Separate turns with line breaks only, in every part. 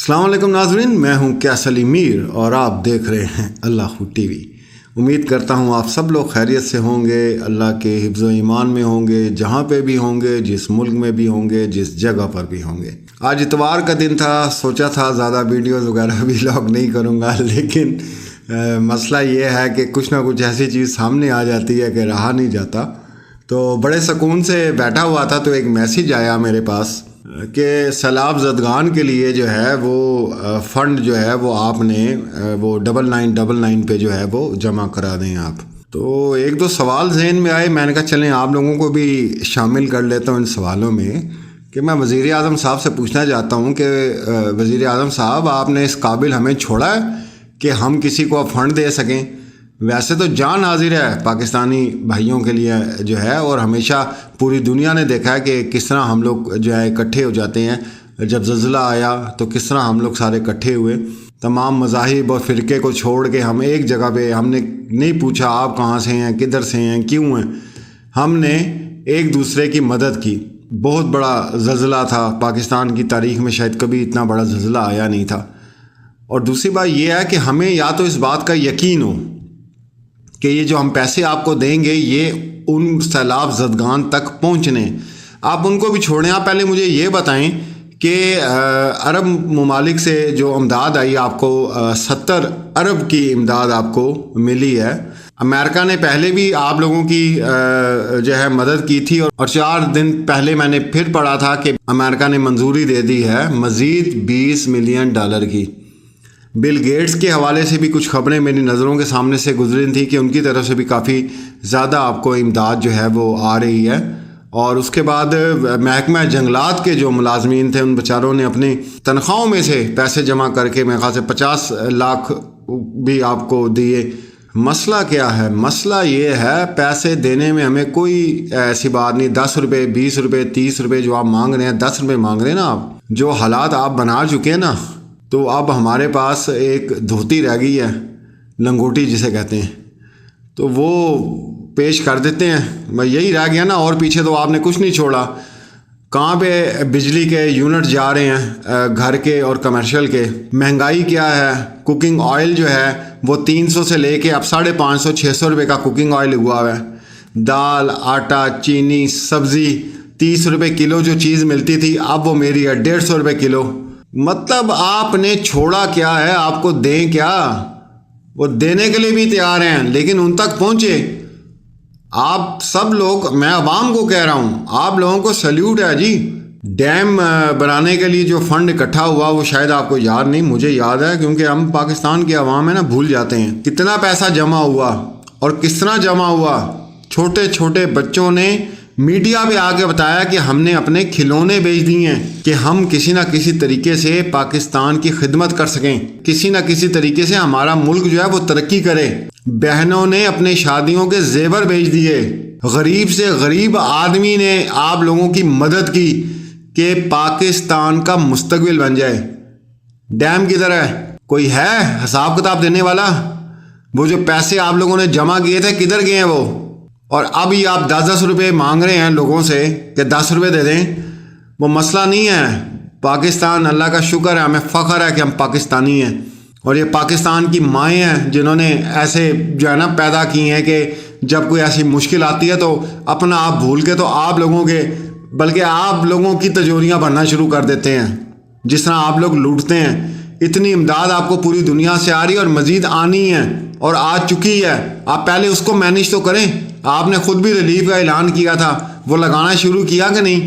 अस्सलाम वालेकुम नाज़रीन, मैं हूं कैसल मीर और आप देख रहे हैं अल्लाह टीवी। उम्मीद करता हूं आप सब लोग खैरियत से होंगे, अल्लाह के हिफ्ज़ ईमान में होंगे, जहां पे भी होंगे, जिस मुल्क में भी होंगे, जिस जगह पर भी होंगे। आज इतवार का दिन था, सोचा था ज़्यादा वीडियोज़ वगैरह भी व्लॉग नहीं करूँगा, लेकिन मसला ये है कि कुछ ना कुछ ऐसी चीज़ सामने आ जाती है कि रहा नहीं जाता। तो बड़े सुकून से बैठा हुआ था तो एक मैसेज आया मेरे पास कि सैलाब ज़दगान के लिए जो है वो फ़ंड जो है वो आपने वो 9999 पे जो है वो जमा करा दें आप। तो एक दो सवाल जहन में आए, मैंने कहा चलें आप लोगों को भी शामिल कर लेता हूँ इन सवालों में कि मैं वज़ीर आज़म साहब से पूछना चाहता हूँ कि वज़ीर आज़म साहब, आपने इस काबिल हमें छोड़ा है कि हम किसी को फ़ंड दे सकें। वैसे तो जान हाजिर है पाकिस्तानी भाइयों के लिए जो है, और हमेशा पूरी दुनिया ने देखा है कि किस तरह हम लोग जो है इकट्ठे हो जाते हैं। जब ज़ल्ज़ला आया तो किस तरह हम लोग सारे इकट्ठे हुए, तमाम मज़ाहिब और फ़िरके को छोड़ के हम एक जगह पे, हमने नहीं पूछा आप कहाँ से हैं, किधर से हैं, क्यों हैं, हमने एक दूसरे की मदद की। बहुत बड़ा ज़ल्ज़ला था, पाकिस्तान की तारीख़ में शायद कभी इतना बड़ा ज़ल्ज़ला आया नहीं था। और दूसरी बात यह है कि हमें या तो इस बात का यकीन हो कि ये जो हम पैसे आपको देंगे ये उन सैलाब ज़दगान तक पहुँचने। आप उनको भी छोड़ें, आप पहले मुझे ये बताएं कि अरब ममालिक से जो इमदाद आई आपको 70 अरब की इमदाद आपको मिली है। अमेरिका ने पहले भी आप लोगों की जो है मदद की थी, और 4 दिन पहले मैंने फिर पढ़ा था कि अमेरिका ने मंजूरी दे दी है मज़ीद $20 मिलियन की। बिल गेट्स के हवाले से भी कुछ खबरें मेरी नज़रों के सामने से गुजरी थी कि उनकी तरफ से भी काफ़ी ज़्यादा आपको इमदाद जो है वो आ रही है। और उसके बाद महकमा जंगलात के जो मुलाजमीन थे उन बेचारों ने अपनी तनख्वाहों में से पैसे जमा करके मेरे ख्याल से 50 लाख भी आपको दिए। मसला क्या है? मसला ये है पैसे देने में हमें कोई ऐसी बात नहीं। 10 रुपये, 20 रुपये, 30 रुपये जो आप मांग रहे हैं, 10 रुपये मांग रहे हैं ना आप, जो हालात आप बना चुके हैं ना, तो अब हमारे पास एक धोती रह गई है, लंगोटी जिसे कहते हैं, तो वो पेश कर देते हैं। मैं यही रह गया ना, और पीछे तो आपने कुछ नहीं छोड़ा। कहाँ पे बिजली के यूनिट जा रहे हैं घर के और कमर्शियल के। महंगाई क्या है? कुकिंग ऑयल जो है वो 300 से लेके अब 550 600 रुपये का कुकिंग ऑयल हुआ है। दाल, आटा, चीनी, सब्ज़ी 30 रुपये किलो जो चीज़ मिलती थी अब वो मेरी है 150 रुपये किलो। मतलब आपने छोड़ा क्या है? आपको दें क्या? वो देने के लिए भी तैयार हैं, लेकिन उन तक पहुंचे आप सब लोग। मैं अवाम को कह रहा हूं, आप लोगों को सैल्यूट है जी। डैम बनाने के लिए जो फंड इकट्ठा हुआ वो शायद आपको याद नहीं, मुझे याद है, क्योंकि हम पाकिस्तान के अवाम है ना, भूल जाते हैं कितना पैसा जमा हुआ और किस तरह जमा हुआ। छोटे छोटे बच्चों ने मीडिया पे आके बताया कि हमने अपने खिलौने बेच दिए हैं कि हम किसी ना किसी तरीके से पाकिस्तान की खिदमत कर सकें, किसी ना किसी तरीके से हमारा मुल्क जो है वो तरक्की करे। बहनों ने अपने शादियों के जेवर बेच दिए। गरीब से गरीब आदमी ने आप लोगों की मदद की कि पाकिस्तान का मुस्तकबिल बन जाए। डैम किधर है? कोई है हिसाब किताब देने वाला? वो जो पैसे आप लोगों ने जमा किए थे किधर गए हैं वो? और अभी आप 10-10 रुपये मांग रहे हैं लोगों से कि 10 रुपये दे दें। वो मसला नहीं है। पाकिस्तान, अल्लाह का शुक्र है, हमें फ़ख्र है कि हम पाकिस्तानी हैं, और ये पाकिस्तान की माएँ हैं जिन्होंने ऐसे जो है ना पैदा की हैं कि जब कोई ऐसी मुश्किल आती है तो अपना आप भूल के तो आप लोगों के, बल्कि आप लोगों की तिजोरियाँ भरना शुरू कर देते हैं। जिस तरह आप लोग लूटते हैं, इतनी इमदाद आपको पूरी दुनिया से आ रही है और मज़ीद आनी है और आ चुकी है। आप पहले उसको मैनेज तो करें। आपने खुद भी रिलीफ का ऐलान किया था, वो लगाना शुरू किया कि नहीं?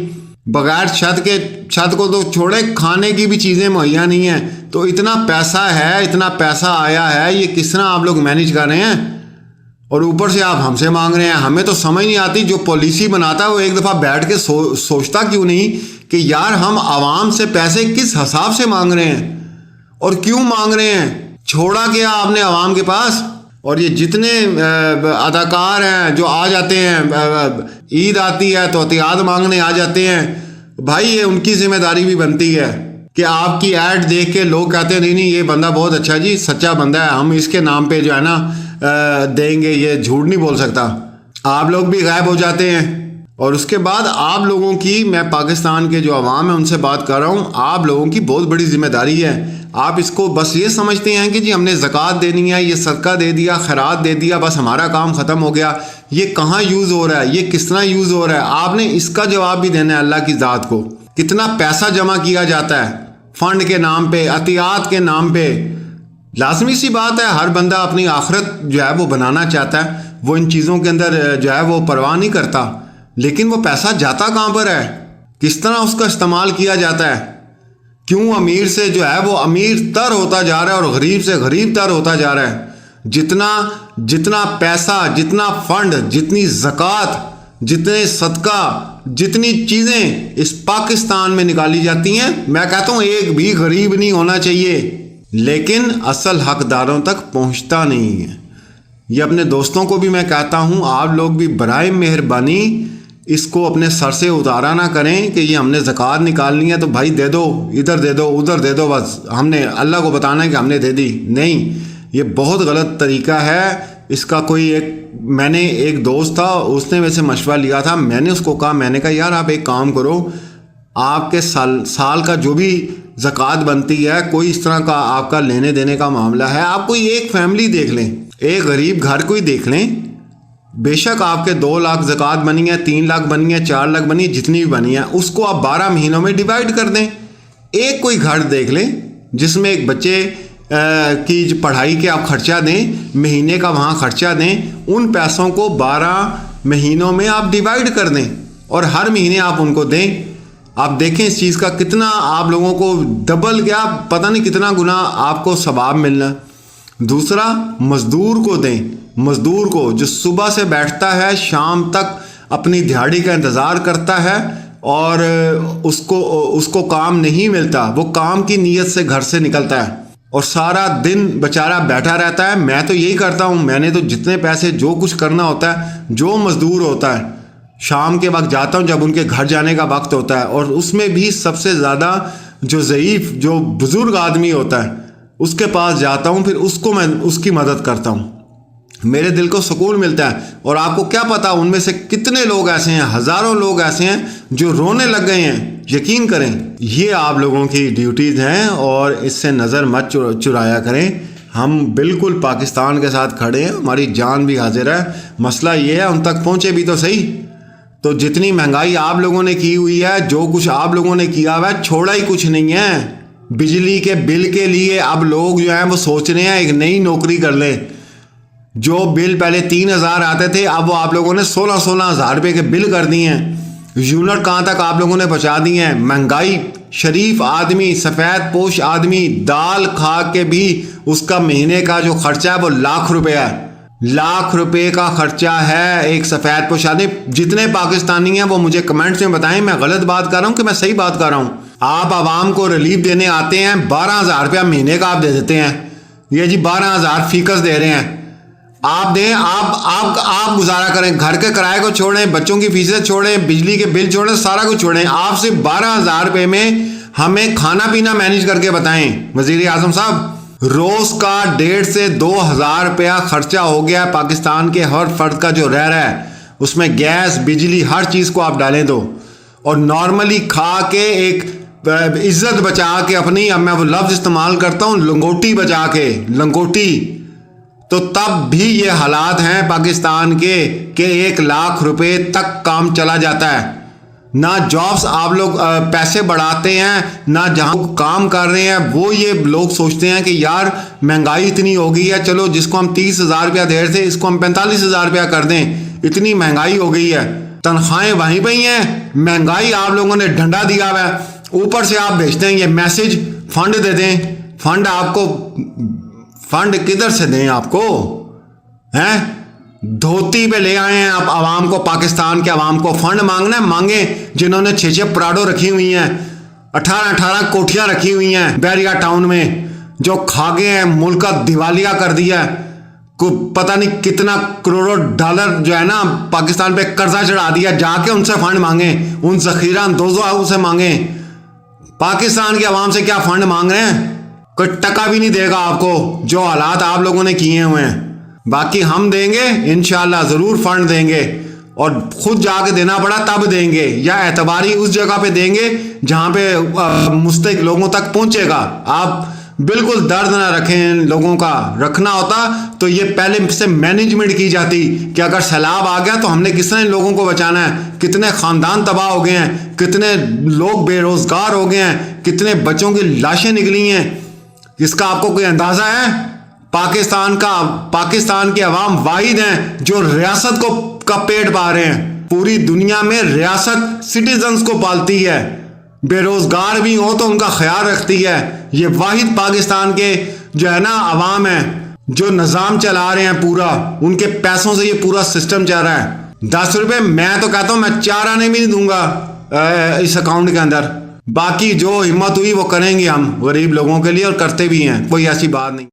बगैर छत के, छत को तो छोड़े, खाने की भी चीज़ें मुहैया नहीं है। तो इतना पैसा है, इतना पैसा आया है, ये किस तरह आप लोग मैनेज कर रहे हैं? और ऊपर से आप हमसे मांग रहे हैं। हमें तो समझ नहीं आती, जो पॉलिसी बनाता है वो एक दफ़ा बैठ के सोचता क्यों नहीं कि यार हम आवाम से पैसे किस हिसाब से मांग रहे हैं और क्यों मांग रहे हैं? छोड़ा क्या आपने आवाम के पास? और ये जितने अदाकार हैं जो आ जाते हैं, ईद आती है तो एहतियात मांगने आ जाते हैं, भाई ये उनकी जिम्मेदारी भी बनती है कि आपकी ऐड देख के लोग कहते हैं नहीं नहीं ये बंदा बहुत अच्छा जी, सच्चा बंदा है, हम इसके नाम पे जो है ना देंगे, ये झूठ नहीं बोल सकता। आप लोग भी गायब हो जाते हैं। और उसके बाद आप लोगों की, मैं पाकिस्तान के जो अवाम है उनसे बात कर रहा हूँ, आप लोगों की बहुत बड़ी जिम्मेदारी है। आप इसको बस ये समझते हैं कि जी हमने ज़कात देनी है, ये सदका दे दिया, खैरात दे दिया, बस हमारा काम ख़त्म हो गया। ये कहाँ यूज़ हो रहा है, ये किस तरह यूज़ हो रहा है, आपने इसका जवाब भी देना है अल्लाह की ज़ात को। कितना पैसा जमा किया जाता है फ़ंड के नाम पे, अतियात के नाम पे। लाजमी सी बात है, हर बंदा अपनी आखिरत जो है वो बनाना चाहता है, वो इन चीज़ों के अंदर जो है वो परवाह नहीं करता। लेकिन वो पैसा जाता कहाँ पर है, किस तरह उसका इस्तेमाल किया जाता है, क्यों अमीर से जो है वो अमीर तर होता जा रहा है और गरीब से गरीब तर होता जा रहा है। जितना पैसा, जितना फंड, जितनी ज़कात, जितने सदका, जितनी चीज़ें इस पाकिस्तान में निकाली जाती हैं, मैं कहता हूँ एक भी गरीब नहीं होना चाहिए, लेकिन असल हकदारों तक पहुँचता नहीं है। ये अपने दोस्तों को भी मैं कहता हूँ, आप लोग भी बराए मेहरबानी इसको अपने सर से उतारा ना करें कि ये हमने ज़कात निकालनी है तो भाई दे दो, इधर दे दो, उधर दे दो, बस हमने अल्लाह को बताना है कि हमने दे दी। नहीं, ये बहुत गलत तरीका है। इसका मैंने एक दोस्त था, उसने वैसे मशवरा लिया था, मैंने उसको कहा, मैंने कहा यार आप एक काम करो, आपके साल का जो भी ज़कात बनती है, कोई इस तरह का आपका लेने देने का मामला है, आप कोई एक फैमिली देख लें, एक गरीब घर को ही देख लें। बेशक आपके 2 लाख ज़कात बनी है, 3 लाख बनी है, 4 लाख बनी है, जितनी भी बनी है, उसको आप 12 महीनों में डिवाइड कर दें। एक कोई घर देख लें जिसमें एक बच्चे की पढ़ाई के आप खर्चा दें, महीने का वहाँ खर्चा दें, उन पैसों को 12 महीनों में आप डिवाइड कर दें और हर महीने आप उनको दें। आप देखें इस चीज़ का कितना आप लोगों को डबल, क्या पता नहीं कितना गुना आपको सवाब मिलना। दूसरा, मज़दूर को दें, मज़दूर को जो सुबह से बैठता है शाम तक अपनी दिहाड़ी का इंतज़ार करता है और उसको काम नहीं मिलता, वो काम की नीयत से घर से निकलता है और सारा दिन बेचारा बैठा रहता है। मैं तो यही करता हूँ, मैंने तो जितने पैसे जो कुछ करना होता है, जो मज़दूर होता है शाम के वक्त जाता हूँ जब उनके घर जाने का वक्त होता है, और उसमें भी सबसे ज़्यादा जो ज़ईफ़, जो बुज़ुर्ग आदमी होता है उसके पास जाता हूँ, फिर उसको मैं उसकी मदद करता हूँ। मेरे दिल को सुकून मिलता है। और आपको क्या पता उनमें से कितने लोग ऐसे हैं, हज़ारों लोग ऐसे हैं जो रोने लग गए हैं। यकीन करें, ये आप लोगों की ड्यूटीज़ हैं और इससे नज़र मत चुराया करें। हम बिल्कुल पाकिस्तान के साथ खड़े हैं, हमारी जान भी हाजिर है। मसला ये है उन तक पहुँचे भी तो सही। तो जितनी महंगाई आप लोगों ने की हुई है, जो कुछ आप लोगों ने किया हुआ है, छोड़ा ही कुछ नहीं है। बिजली के बिल के लिए अब लोग जो हैं वो सोच रहे हैं एक नई नौकरी कर लें। जो बिल पहले 3,000 आते थे, अब वो आप लोगों ने 16-16 हज़ार रुपये के बिल कर दिए हैं। यूनिट कहाँ तक आप लोगों ने पहुँचा दी हैं। महंगाई, शरीफ आदमी, सफ़ेद पोश आदमी दाल खा के भी उसका महीने का जो खर्चा है वो लाख रुपये है। लाख रुपए का खर्चा है एक सफ़ेद पोश आदमी। जितने पाकिस्तानी हैं वो मुझे कमेंट्स में बताएं मैं गलत बात कर रहा हूँ कि मैं सही बात कर रहा हूँ। आप आवाम को रिलीफ देने आते हैं, 12,000 रुपया महीने का आप दे देते हैं। ये जी 12,000 फीकस दे रहे हैं, आप दें। आप गुजारा करें, घर के किराए को छोड़ें, बच्चों की फीसें छोड़ें, बिजली के बिल छोड़ें, सारा कुछ छोड़ें। आप सिर्फ 12,000 रुपये में हमें खाना पीना मैनेज करके बताएं। वज़ीर आज़म साहब, रोज़ का 1,500 से 2,000 रुपया खर्चा हो गया है पाकिस्तान के हर फर्द का जो रह रहा है, उसमें गैस, बिजली, हर चीज़ को आप डालें दो। और नॉर्मली खा के एक इज्जत बचा के अपनी, अब मैं वो लफ्ज़ इस्तेमाल करता हूँ, लंगोटी बचा के, लंगोटी, तो तब भी ये हालात हैं पाकिस्तान के कि 1 लाख रुपए तक काम चला जाता है। ना जॉब्स आप लोग पैसे बढ़ाते हैं, ना जहाँ काम कर रहे हैं वो ये लोग सोचते हैं कि यार महंगाई इतनी हो गई है, चलो जिसको हम 30,000 रुपया दे रहे थे इसको हम 45,000 रुपया कर दें। इतनी महंगाई हो गई है, तनख्वाहें वहीं पर ही हैं, महंगाई आप लोगों ने डंडा दिया हुआ है। ऊपर से आप भेजते हैं ये मैसेज, फंड दे दें। फंड आपको, फंड किधर से दें आपको, हैं? धोती पे ले आए हैं आप आवाम को, पाकिस्तान के आवाम को। फंड मांगना है, मांगे। जिन्होंने 6-6 प्राडो रखी हुई हैं, 18-18 कोठियां रखी हुई हैं बैरिया टाउन में, जो खा गए हैं, मुल्क का दिवालिया कर दिया है, को पता नहीं कितना करोड़ों डॉलर जो है ना पाकिस्तान पे कर्जा चढ़ा दिया। जाके उनसे फंड मांगे, उन जखीरा अंदोजों से मांगे। पाकिस्तान के आवाम से क्या फंड मांग रहे हैं? कोई टका भी नहीं देगा आपको, जो हालात आप लोगों ने किए हुए हैं। बाकी हम देंगे इंशाल्लाह, ज़रूर फंड देंगे। और खुद जाके देना पड़ा तब देंगे, या एतबारी उस जगह पे देंगे जहां पे मुस्तहिक लोगों तक पहुंचेगा। आप बिल्कुल दर्द ना रखें, लोगों का रखना होता तो ये पहले से मैनेजमेंट की जाती कि अगर सैलाब आ गया तो हमने कितने लोगों को बचाना है, कितने खानदान तबाह हो गए हैं, कितने लोग बेरोजगार हो गए हैं, कितने बच्चों की लाशें निकली हैं। इसका आपको कोई अंदाजा है? पाकिस्तान के अवाम वाहिद हैं जो रियासत का पेट पा रहे हैं। पूरी दुनिया में रियासत सिटीजन्स को पालती है, बेरोजगार भी हो तो उनका ख्याल रखती है। ये वाहिद पाकिस्तान के जो है ना अवाम है जो निज़ाम चला रहे हैं पूरा, उनके पैसों से ये पूरा सिस्टम चल रहा है। 10 रुपये मैं तो कहता हूँ मैं 4 आने भी नहीं दूंगा इस अकाउंट के अंदर। बाकी जो हिम्मत हुई वो करेंगे हम गरीब लोगों के लिए, और करते भी हैं, कोई ऐसी बात नहीं।